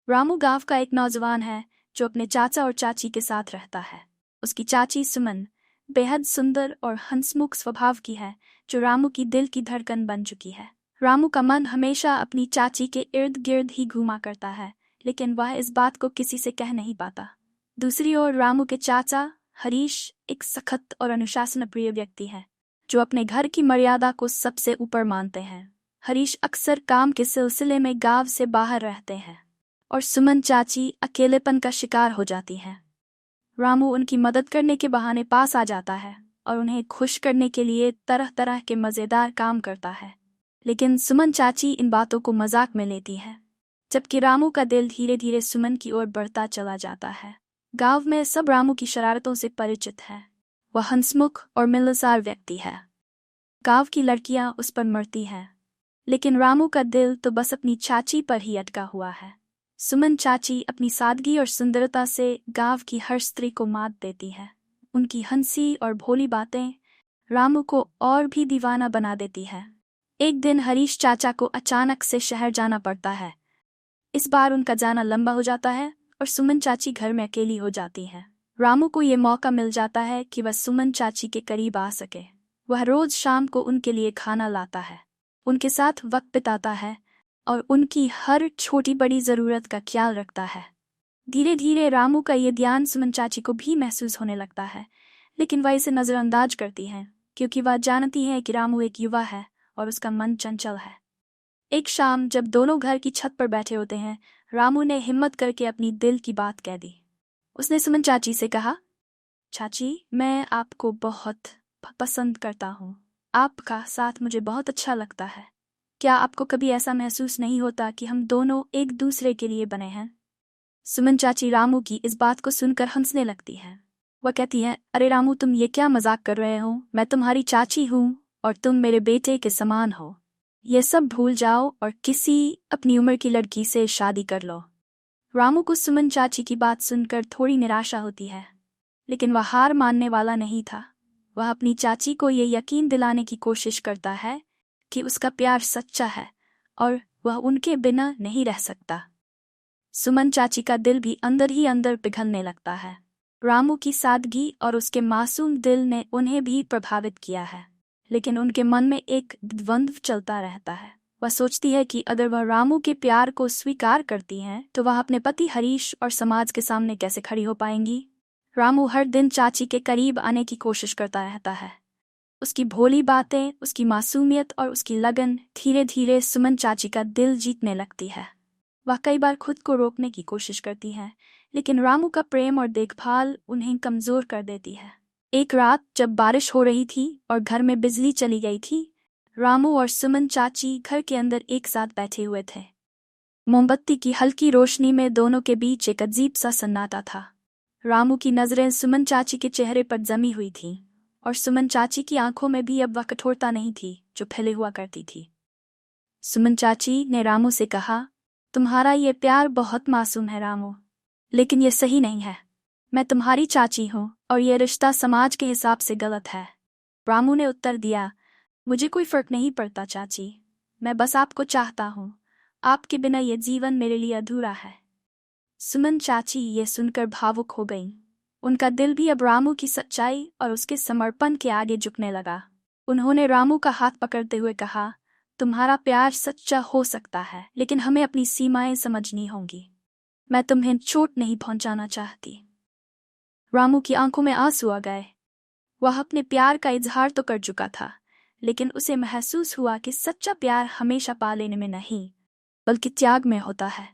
रामू गांव का एक नौजवान है जो अपने चाचा और चाची के साथ रहता है। उसकी चाची सुमन बेहद सुंदर और हंसमुख स्वभाव की है, जो रामू की दिल की धड़कन बन चुकी है। रामू का मन हमेशा अपनी चाची के इर्द गिर्द ही घूमा करता है, लेकिन वह इस बात को किसी से कह नहीं पाता। दूसरी ओर रामू के चाचा हरीश एक सख्त और अनुशासनप्रिय व्यक्ति है, जो अपने घर की मर्यादा को सबसे ऊपर मानते हैं। हरीश अक्सर काम के सिलसिले में गांव से बाहर रहते हैं और सुमन चाची अकेलेपन का शिकार हो जाती है। रामू उनकी मदद करने के बहाने पास आ जाता है और उन्हें खुश करने के लिए तरह तरह के मज़ेदार काम करता है, लेकिन सुमन चाची इन बातों को मजाक में लेती है, जबकि रामू का दिल धीरे धीरे सुमन की ओर बढ़ता चला जाता है। गांव में सब रामू की शरारतों से परिचित है। वह हंसमुख और मिलनसार व्यक्ति है। गांव की लड़कियां उस पर मरती हैं, लेकिन रामू का दिल तो बस अपनी चाची पर ही अटका हुआ है। सुमन चाची अपनी सादगी और सुंदरता से गांव की हर स्त्री को मात देती है। उनकी हंसी और भोली बातें रामू को और भी दीवाना बना देती है। एक दिन हरीश चाचा को अचानक से शहर जाना पड़ता है। इस बार उनका जाना लंबा हो जाता है और सुमन चाची घर में अकेली हो जाती है। रामू को ये मौका मिल जाता है कि वह सुमन चाची के करीब आ सके। वह रोज शाम को उनके लिए खाना लाता है, उनके साथ वक्त बिताता है और उनकी हर छोटी बड़ी ज़रूरत का ख्याल रखता है। धीरे धीरे रामू का ये ध्यान सुमन चाची को भी महसूस होने लगता है, लेकिन वह इसे नज़रअंदाज करती हैं क्योंकि वह जानती है कि रामू एक युवा है और उसका मन चंचल है। एक शाम जब दोनों घर की छत पर बैठे होते हैं, रामू ने हिम्मत करके अपनी दिल की बात कह दी। उसने सुमन चाची से कहा, चाची, मैं आपको बहुत पसंद करता हूँ। आपका साथ मुझे बहुत अच्छा लगता है। क्या आपको कभी ऐसा महसूस नहीं होता कि हम दोनों एक दूसरे के लिए बने हैं? सुमन चाची रामू की इस बात को सुनकर हंसने लगती है। वह कहती है, अरे रामू, तुम ये क्या मजाक कर रहे हो? मैं तुम्हारी चाची हूँ और तुम मेरे बेटे के समान हो। ये सब भूल जाओ और किसी अपनी उम्र की लड़की से शादी कर लो। रामू को सुमन चाची की बात सुनकर थोड़ी निराशा होती है, लेकिन वह हार मानने वाला नहीं था। वह अपनी चाची को ये यकीन दिलाने की कोशिश करता है कि उसका प्यार सच्चा है और वह उनके बिना नहीं रह सकता। सुमन चाची का दिल भी अंदर ही अंदर पिघलने लगता है। रामू की सादगी और उसके मासूम दिल ने उन्हें भी प्रभावित किया है, लेकिन उनके मन में एक द्वंद्व चलता रहता है। वह सोचती है कि अगर वह रामू के प्यार को स्वीकार करती हैं तो वह अपने पति हरीश और समाज के सामने कैसे खड़ी हो पाएंगी। रामू हर दिन चाची के करीब आने की कोशिश करता रहता है। उसकी भोली बातें, उसकी मासूमियत और उसकी लगन धीरे धीरे सुमन चाची का दिल जीतने लगती है। वह कई बार खुद को रोकने की कोशिश करती है, लेकिन रामू का प्रेम और देखभाल उन्हें कमजोर कर देती है। एक रात जब बारिश हो रही थी और घर में बिजली चली गई थी, रामू और सुमन चाची घर के अंदर एक साथ बैठे हुए थे। मोमबत्ती की हल्की रोशनी में दोनों के बीच एक अजीब सा सन्नाटा था। रामू की नजरें सुमन चाची के चेहरे पर जमी हुई थीं और सुमन चाची की आंखों में भी अब वह कठोरता नहीं थी जो पहले हुआ करती थी। सुमन चाची ने रामू से कहा, तुम्हारा ये प्यार बहुत मासूम है रामू, लेकिन ये सही नहीं है। मैं तुम्हारी चाची हूँ और ये रिश्ता समाज के हिसाब से गलत है। रामू ने उत्तर दिया, मुझे कोई फर्क नहीं पड़ता चाची, मैं बस आपको चाहता हूँ। आपके बिना ये जीवन मेरे लिए अधूरा है। सुमन चाची ये सुनकर भावुक हो गईं। उनका दिल भी अब रामू की सच्चाई और उसके समर्पण के आगे झुकने लगा। उन्होंने रामू का हाथ पकड़ते हुए कहा, तुम्हारा प्यार सच्चा हो सकता है, लेकिन हमें अपनी सीमाएं समझनी होंगी। मैं तुम्हें चोट नहीं पहुंचाना चाहती। रामू की आंखों में आंसू आ गए। वह अपने प्यार का इजहार तो कर चुका था, लेकिन उसे महसूस हुआ कि सच्चा प्यार हमेशा पा लेने में नहीं, बल्कि त्याग में होता है।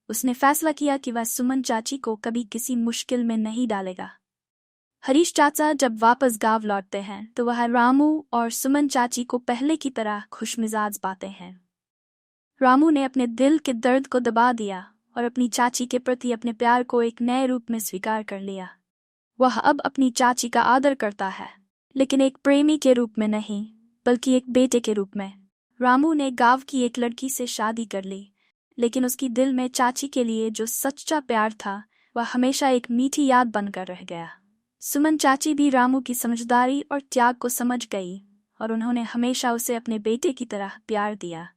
उसने फैसला किया कि वह सुमन चाची को कभी किसी मुश्किल में नहीं डालेगा। हरीश चाचा जब वापस गांव लौटते हैं तो वह रामू और सुमन चाची को पहले की तरह खुशमिजाज पाते हैं। रामू ने अपने दिल के दर्द को दबा दिया और अपनी चाची के प्रति अपने प्यार को एक नए रूप में स्वीकार कर लिया। वह अब अपनी चाची का आदर करता है, लेकिन एक प्रेमी के रूप में नहीं, बल्कि एक बेटे के रूप में। रामू ने गांव की एक लड़की से शादी कर ली, लेकिन उसकी दिल में चाची के लिए जो सच्चा प्यार था वह हमेशा एक मीठी याद बनकर रह गया। सुमन चाची भी रामू की समझदारी और त्याग को समझ गई और उन्होंने हमेशा उसे अपने बेटे की तरह प्यार दिया।